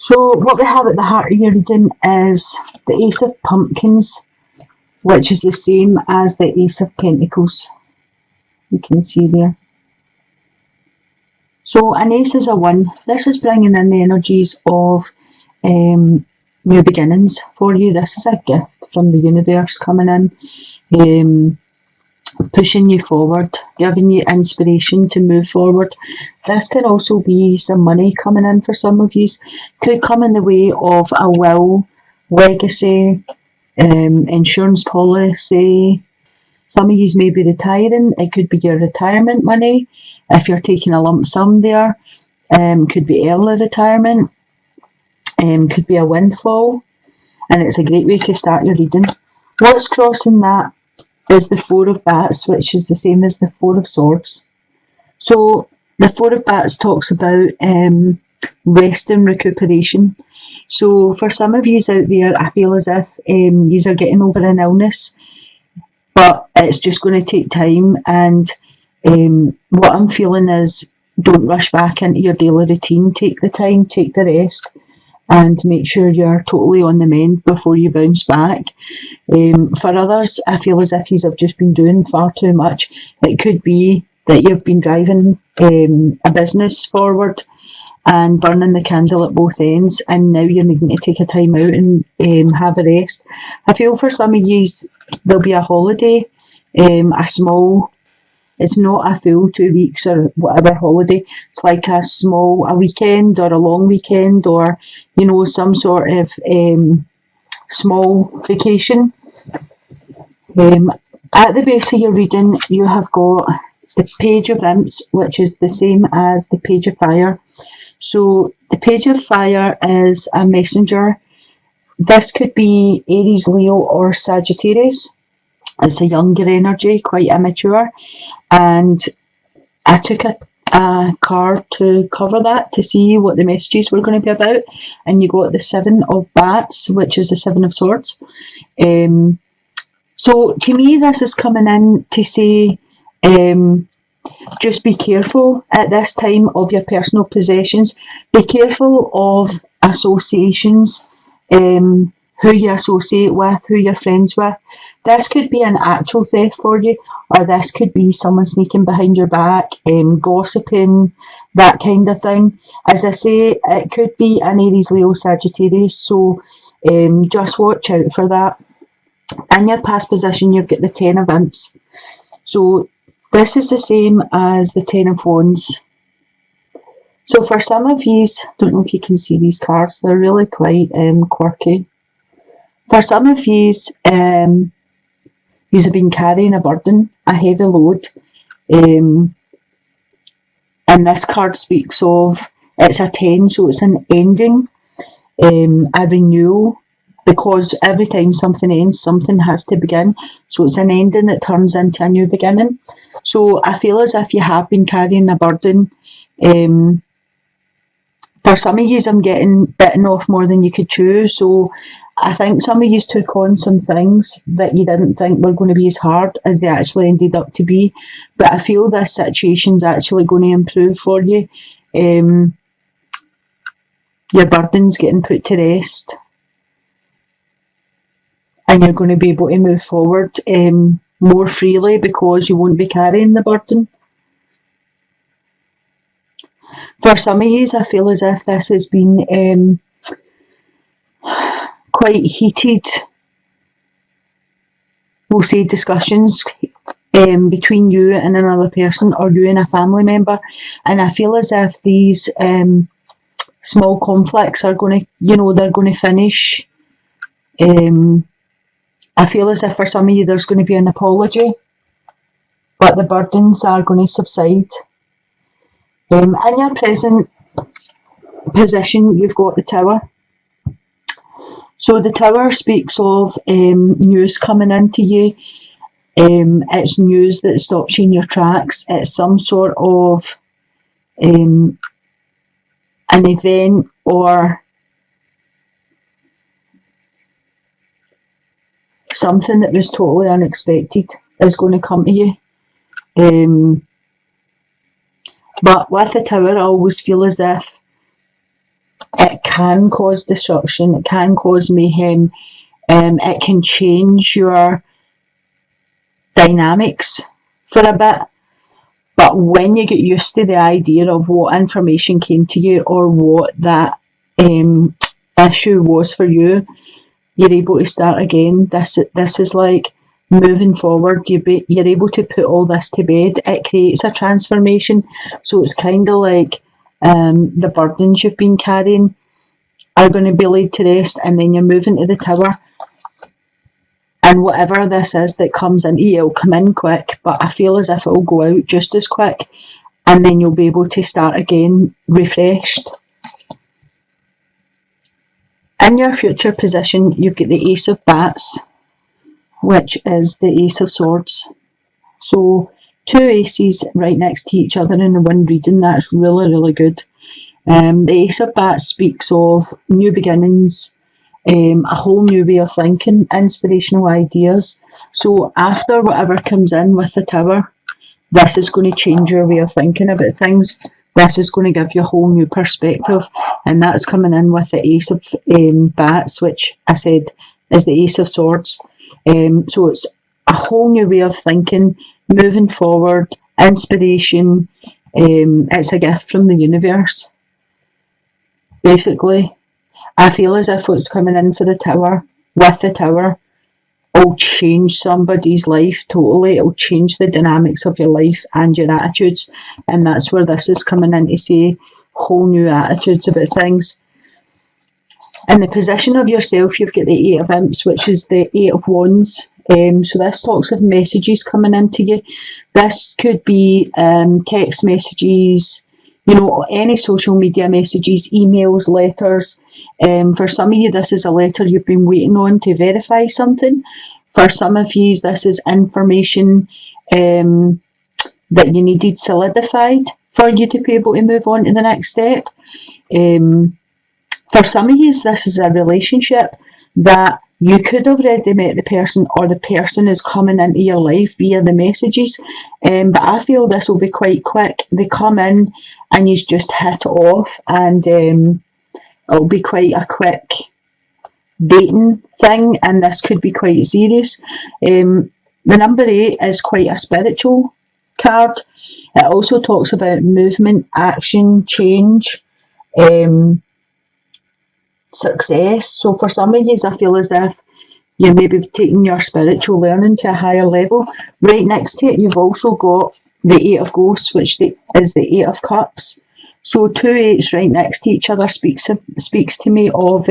So what we have at the heart of your reading is the Ace of Pumpkins, which is the same as the Ace of Pentacles. You can see there. So an ace is a 1. This is bringing in the energies of new beginnings for you. This is a gift from the universe coming in, pushing you forward, giving you inspiration to move forward. This can also be some money coming in for some of you. Could come in the way of a will, legacy, insurance policy. Some of you may be retiring. It could be your retirement money. If you're taking a lump sum there, could be early retirement, could be a windfall, and it's a great way to start your reading. What's crossing that is the Four of Bats, which is the same as the Four of Swords. So the Four of Bats talks about rest and recuperation. So for some of you out there, I feel as if you are getting over an illness, but it's just going to take time. And what I'm feeling is, don't rush back into your daily routine. Take the time, take the rest, and make sure you're totally on the mend before you bounce back. For others, I feel as if you have just been doing far too much. It could be that you've been driving a business forward and burning the candle at both ends, and now you're needing to take a time out and have a rest. I feel for some of you, there'll be a holiday, a small, it's not a full 2 weeks or whatever holiday. It's like a weekend or a long weekend, or, some sort of small vacation. At the base of your reading, you have got the Page of Imps, which is the same as the Page of Fire. So the Page of Fire is a messenger. This could be Aries, Leo, or Sagittarius. It's a younger energy, quite immature. And I took a card to cover that, to see what the messages were going to be about. And you got the Seven of Bats, which is the Seven of Swords. So to me, this is coming in to say, just be careful at this time of your personal possessions. Be careful of associations, who you associate with, who you're friends with. This could be an actual theft for you, or this could be someone sneaking behind your back, gossiping, that kind of thing. As I say, it could be an Aries, Leo, Sagittarius, so just watch out for that. In your past position, you've got the Ten of Imps. So this is the same as the Ten of Wands. So for some of you, don't know if you can see these cards, they're really quite quirky. For some of you, you have been carrying a burden, a heavy load. And this card speaks of, it's a 10, so it's an ending, a renewal. Because every time something ends, something has to begin. So it's an ending that turns into a new beginning. So I feel as if you have been carrying a burden. For some of you, I'm getting bitten off more than you could chew. So I think some of you took on some things that you didn't think were going to be as hard as they actually ended up to be. But I feel this situation's actually going to improve for you. Your burden's getting put to rest. And you're going to be able to move forward more freely because you won't be carrying the burden. For some of you, I feel as if this has been quite heated, we'll say, discussions between you and another person, or you and a family member. And I feel as if these small conflicts are going to, they're going to finish. I feel as if for some of you there's going to be an apology, but the burdens are going to subside. In your present position, you've got the Tower. So the Tower speaks of news coming into you. It's news that stops you in your tracks. It's some sort of an event or something that was totally unexpected is going to come to you. But with the Tower, I always feel as if it can cause destruction, it can cause mayhem, it can change your dynamics for a bit. But when you get used to the idea of what information came to you or what that issue was for you, you're able to start again. This is like moving forward. You're able to put all this to bed. It creates a transformation. So it's kind of like the burdens you've been carrying are going to be laid to rest, and then you're moving to the Tower. And whatever this is that comes into you, it'll come in quick, but I feel as if it'll go out just as quick, and then you'll be able to start again refreshed. In your future position, you've got the Ace of Bats, which is the Ace of Swords. So 2 aces right next to each other in the one reading, that's really, really good. The Ace of Bats speaks of new beginnings, a whole new way of thinking, inspirational ideas. So after whatever comes in with the Tower, this is going to change your way of thinking about things. This is going to give you a whole new perspective, and that's coming in with the Ace of Bats, which I said is the Ace of Swords. So it's a whole new way of thinking, moving forward, inspiration. It's a gift from the universe. Basically, I feel as if what's coming in for the Tower, with the Tower, will change somebody's life totally. It'll change the dynamics of your life and your attitudes, and that's where this is coming in to say whole new attitudes about things. In the position of yourself, you've got the 8 of Imps, which is the 8 of Wands. So this talks of messages coming into you. This could be text messages, any social media messages, emails, letters. For some of you, this is a letter you've been waiting on to verify something. For some of you, this is information that you needed solidified for you to be able to move on to the next step. For some of you, this is a relationship that you could have already met the person, or the person is coming into your life via the messages. But I feel this will be quite quick. They come in and you just hit it off, and it'll be quite a quick dating thing, and this could be quite serious. The number 8 is quite a spiritual card. It also talks about movement, action, change, success. So for some of you, I feel as if you may be taking your spiritual learning to a higher level. Right next to it, you've also got the 8 of Ghosts, which is the 8 of Cups. So 2 8s right next to each other speaks to me of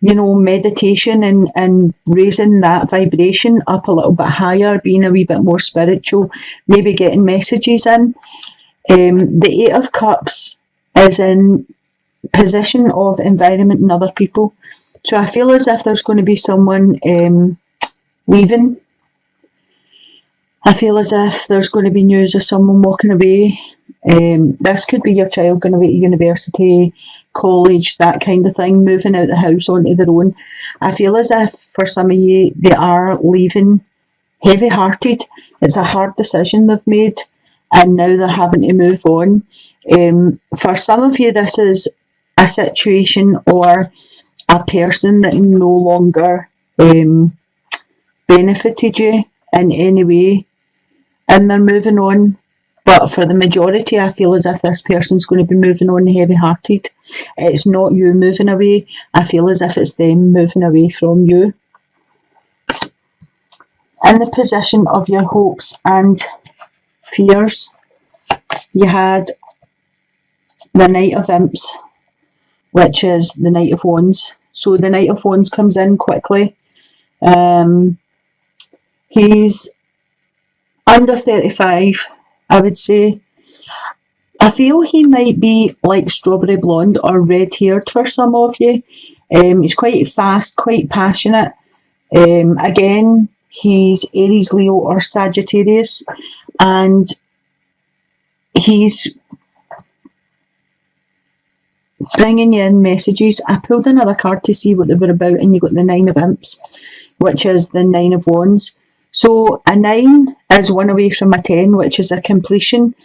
meditation and raising that vibration up a little bit higher, being a wee bit more spiritual, maybe getting messages in. The 8 of Cups is in position of environment and other people. So I feel as if there's going to be someone leaving. I feel as if there's going to be news of someone walking away. This could be your child going away to university, college, that kind of thing, moving out the house onto their own. I feel as if for some of you, they are leaving heavy-hearted. It's a hard decision they've made, and now they're having to move on. For some of you, this is a situation or a person that no longer benefited you in any way, and they're moving on. But for the majority, I feel as if this person's going to be moving on heavy-hearted. It's not you moving away. I feel as if it's them moving away from you. In the position of your hopes and fears, you had the Knight of Imps, which is the Knight of Wands. So the Knight of Wands comes in quickly. He's under 35, I would say. I feel he might be like strawberry blonde or red-haired for some of you. He's quite fast, quite passionate. Again, he's Aries, Leo or Sagittarius, and he's bringing you in messages. I pulled another card to see what they were about, and you got the 9 of Imps, which is the 9 of Wands. So a 9 is 1 away from a 10, which is a completion.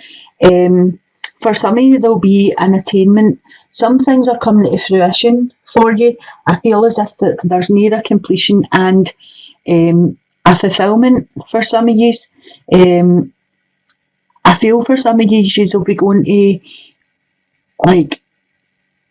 for some of you, there'll be an attainment. Some things are coming to fruition for you. I feel as if there's near a completion and a fulfillment for some of you. I feel for some of you, you'll be going to like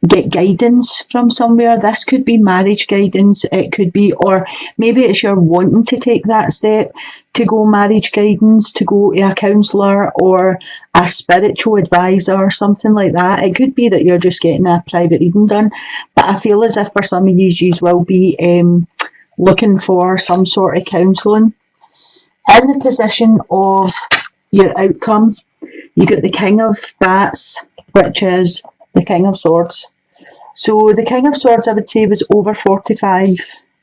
get guidance from somewhere. This could be marriage guidance, it could be, or maybe it's you're wanting to take that step to go marriage guidance, to go to a counsellor or a spiritual advisor or something like that. It could be that you're just getting a private reading done, but I feel as if for some of you will be looking for some sort of counselling. In the position of your outcome, you get the King of Bats, which is the King of Swords. So the King of Swords, I would say, was over 45.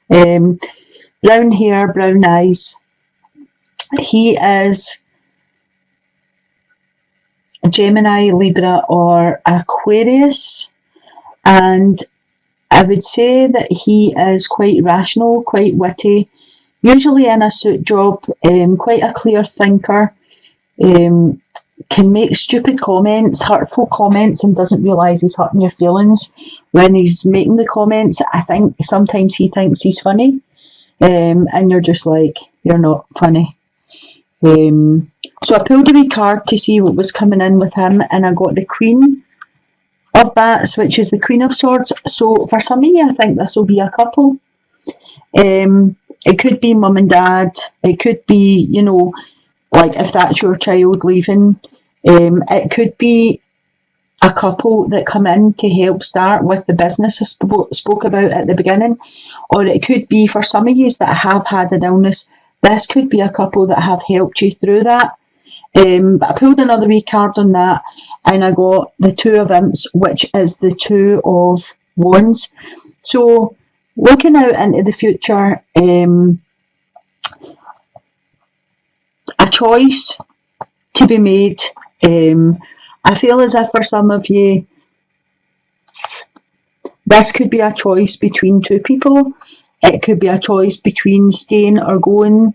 Brown hair, brown eyes. He is a Gemini, Libra or Aquarius. And I would say that he is quite rational, quite witty, usually in a suit job, quite a clear thinker. Can make stupid comments, hurtful comments, and doesn't realise he's hurting your feelings when he's making the comments. I think sometimes he thinks he's funny, and you're just like, you're not funny. So I pulled a wee card to see what was coming in with him, and I got the Queen of Bats, which is the Queen of Swords. So for some of you, I think this will be a couple. It could be mum and dad. It could be, you know, like if that's your child leaving. It could be a couple that come in to help start with the business I spoke about at the beginning, or it could be for some of you that have had an illness. This could be a couple that have helped you through that. But I pulled another wee card on that, and I got the Two of Imps, which is the Two of Wands. So looking out into the future, a choice to be made. I feel as if for some of you, this could be a choice between two people. It could be a choice between staying or going.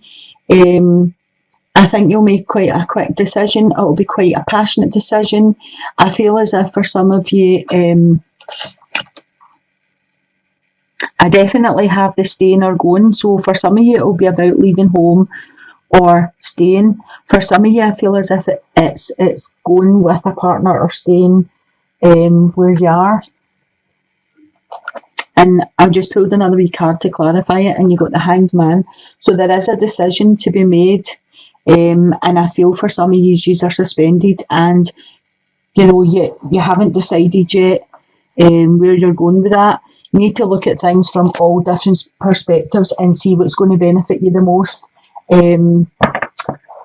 I think you'll make quite a quick decision. It'll be quite a passionate decision. I feel as if for some of you, I definitely have the staying or going. So for some of you, it'll be about leaving home or staying. For some of you, I feel as if it's going with a partner or staying where you are. And I just pulled another wee card to clarify it, and you got the Hanged Man. So there is a decision to be made, and I feel for some of you are suspended, and you know you haven't decided yet where you're going with that. You need to look at things from all different perspectives and see what's going to benefit you the most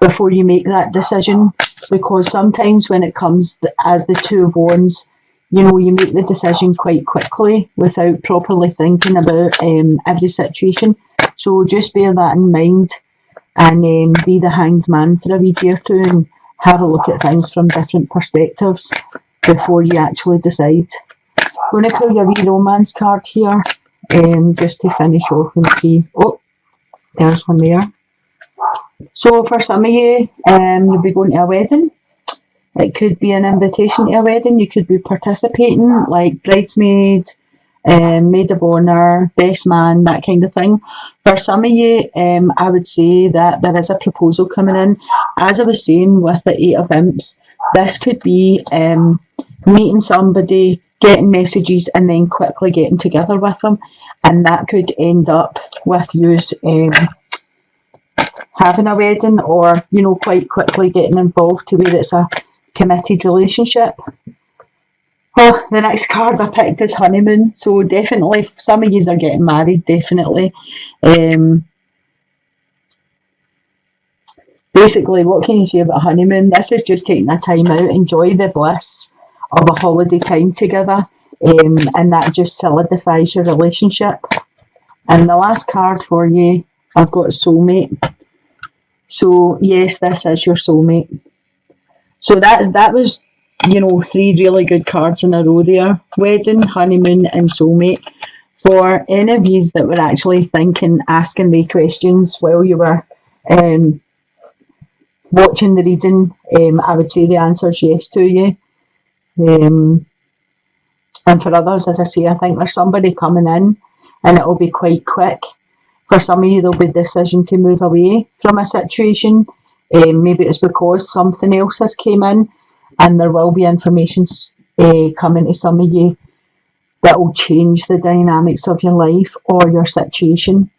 before you make that decision, because sometimes when it comes as the Two of Wands, you know, you make the decision quite quickly without properly thinking about every situation. So just bear that in mind, and be the Hanged Man for a wee day or two and have a look at things from different perspectives before you actually decide. I'm going to pull you a wee romance card here, just to finish off and see. Oh, there's one there. So for some of you, you'll be going to a wedding. It could be an invitation to a wedding. You could be participating, like bridesmaid, maid of honour, best man, that kind of thing. For some of you, I would say that there is a proposal coming in. As I was saying with the Eight of Imps, this could be meeting somebody, getting messages, and then quickly getting together with them. And that could end up with you having a wedding, or, you know, quite quickly getting involved to where it's a committed relationship. Oh, the next card I picked is honeymoon. So definitely some of you are getting married, definitely. Basically, what can you say about honeymoon? This is just taking a time out, enjoy the bliss of a holiday time together, and that just solidifies your relationship. And the last card for you, I've got soulmate. So yes, this is your soulmate. So that was, you know, 3 really good cards in a row there. Wedding, honeymoon and soulmate. For any of you that were actually asking the questions while you were watching the reading, I would say the answer is yes to you. And for others, as I say, I think there's somebody coming in and it'll be quite quick. For some of you, there'll be a decision to move away from a situation. Maybe it's because something else has came in, and there will be information coming to some of you that will change the dynamics of your life or your situation.